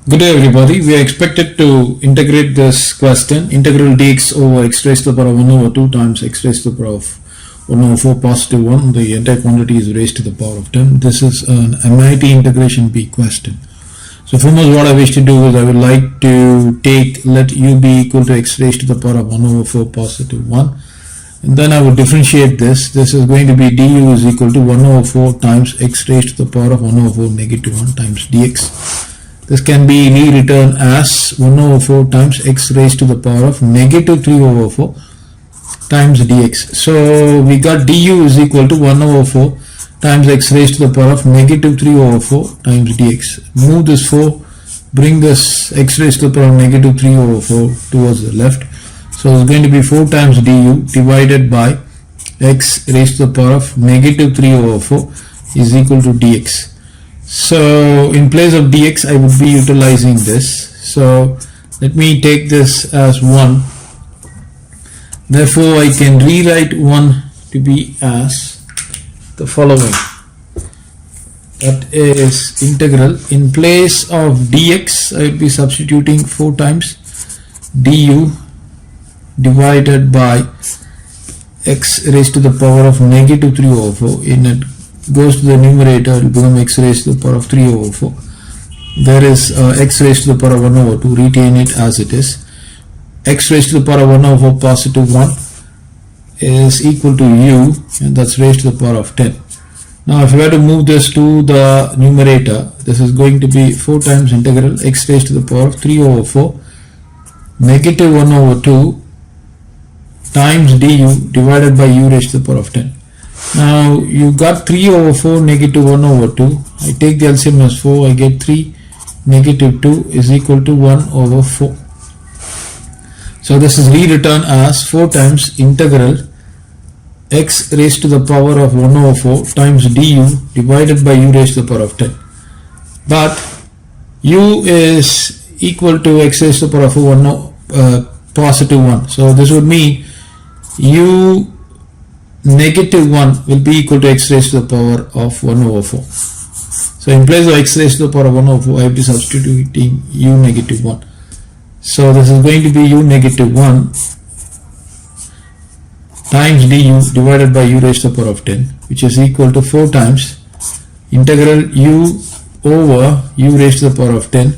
Good day everybody. We are expected to integrate this question, integral dx over x raised to the power of 1 over 2 times x raised to the power of 1 over 4 positive 1. The entire quantity is raised to the power of 10. This is an MIT integration B question. So first what I wish to do is I would like to take let u be equal to x raised to the power of 1 over 4 positive 1. And then I would differentiate this. This is going to be du is equal to 1 over 4 times x raised to the power of 1 over 4 negative 1 times dx. This can be rewritten as 1 over 4 times x raised to the power of negative 3 over 4 times dx. So we got du is equal to 1 over 4 times x raised to the power of negative 3 over 4 times dx. Move this 4, bring this x raised to the power of negative 3 over 4 towards the left. So it's going to be 4 times du divided by x raised to the power of negative 3 over 4 is equal to dx. So in place of dx I would be utilizing this. So let me take this as 1. Therefore I can rewrite 1 to be as the following. That is integral. In place of dx I would be substituting 4 times du divided by x raised to the power of negative 3 over 4. In it goes to the numerator, it will become x raised to the power of 3 over 4. There is x raised to the power of 1 over 2, retain it as it is. X raised to the power of 1 over 4 positive 1 is equal to u, and that's raised to the power of 10. Now if you were to move this to the numerator, this is going to be 4 times integral x raised to the power of 3 over 4 negative 1 over 2 times du divided by u raised to the power of 10. Now you got 3 over 4 negative 1 over 2. I take the LCM as 4. I get 3 negative 2 is equal to 1 over 4. So this is rewritten as 4 times integral x raised to the power of 1 over 4 times du divided by u raised to the power of 10. But u is equal to x raised to the power of 1 positive 1. So this would mean u negative 1 will be equal to x raised to the power of 1 over 4. So in place of x raised to the power of 1 over 4, I will be substituting u negative 1. So this is going to be u negative 1 times du divided by u raised to the power of 10, which is equal to 4 times integral u over u raised to the power of 10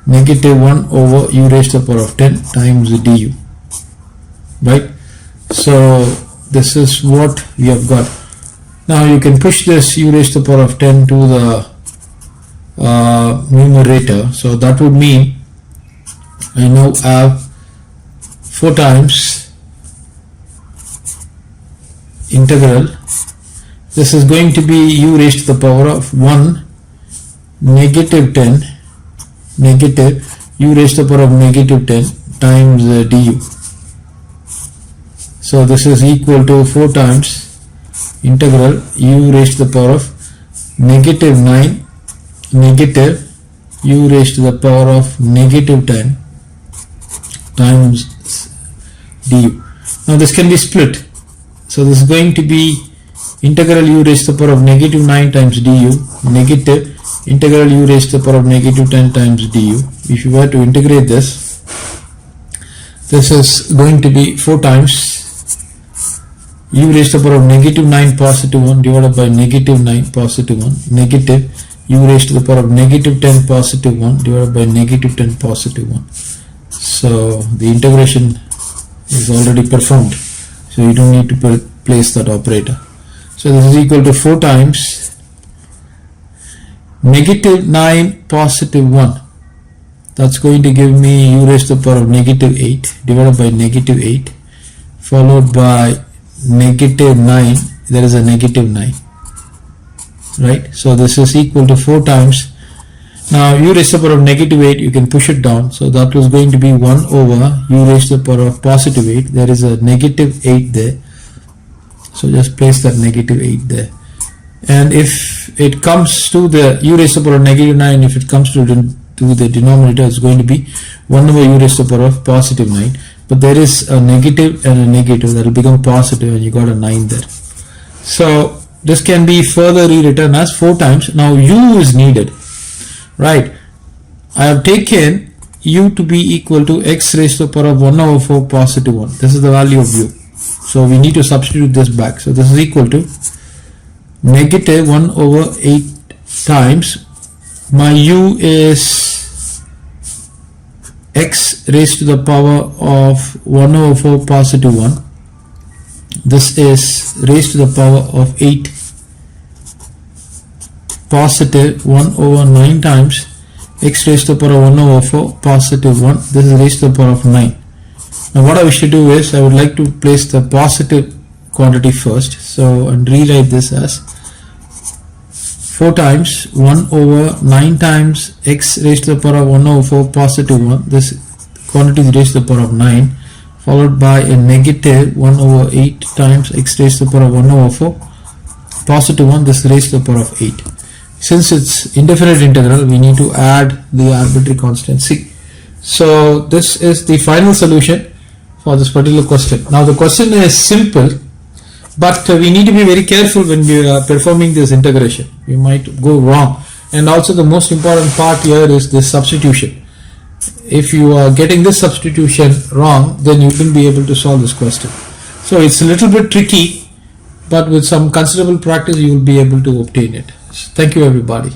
negative 1 over u raised to the power of 10 times du. Right? So this is what we have got. Now you can push this u raised to the power of 10 to the numerator. So that would mean I now have 4 times integral. This is going to be u raised to the power of 1 negative 10 negative u raised to the power of negative 10 times du. So this is equal to 4 times integral u raised to the power of negative 9 negative u raised to the power of negative 10 times du. Now this can be split. So this is going to be integral u raised to the power of negative 9 times du negative integral u raised to the power of negative 10 times du. If you were to integrate this, this is going to be 4 times u raised to the power of negative 9 positive 1 divided by negative 9 positive 1 negative u raised to the power of negative 10 positive 1 divided by negative 10 positive 1. So the integration is already performed, so you don't need to place that operator. So this is equal to 4 times negative 9 positive 1. That's going to give me u raised to the power of negative 8 divided by negative 8 followed by negative 9. There is a negative 9, right? So this is equal to 4 times. Now u raised to the power of negative 8, you can push it down. So that was going to be 1 over u raised to the power of positive 8. There is a negative 8 there. So just place that negative 8 there. And if it comes to the u raised to the power of negative 9, if it comes to the denominator, it's going to be 1 over u raised to the power of positive 9. But there is a negative and a negative that will become positive, and you got a 9 there. So this can be further rewritten as 4 times. Now u is needed, right? I have taken u to be equal to x raised to the power of 1 over 4 positive 1. This is the value of u. So we need to substitute this back. So this is equal to negative 1 over 8 times, my u is x raised to the power of 1 over 4 positive 1. This is raised to the power of 8 positive 1 over 9 times x raised to the power of 1 over 4 positive 1. This is raised to the power of 9. Now what I wish to do is I would like to place the positive quantity first. So and rewrite this as 4 times 1 over 9 times x raised to the power of 1 over 4 positive 1. This quantity is raised to the power of 9, followed by a negative 1 over 8 times x raised to the power of 1 over 4 positive 1. This is raised to the power of 8. Since it's indefinite integral, we need to add the arbitrary constant c. So this is the final solution for this particular question. Now the question is simple, but we need to be very careful when we are performing this integration. We might go wrong. And also the most important part here is this substitution. If you are getting this substitution wrong, then you wouldn't be able to solve this question. So it's a little bit tricky, but with some considerable practice you will be able to obtain it. Thank you everybody.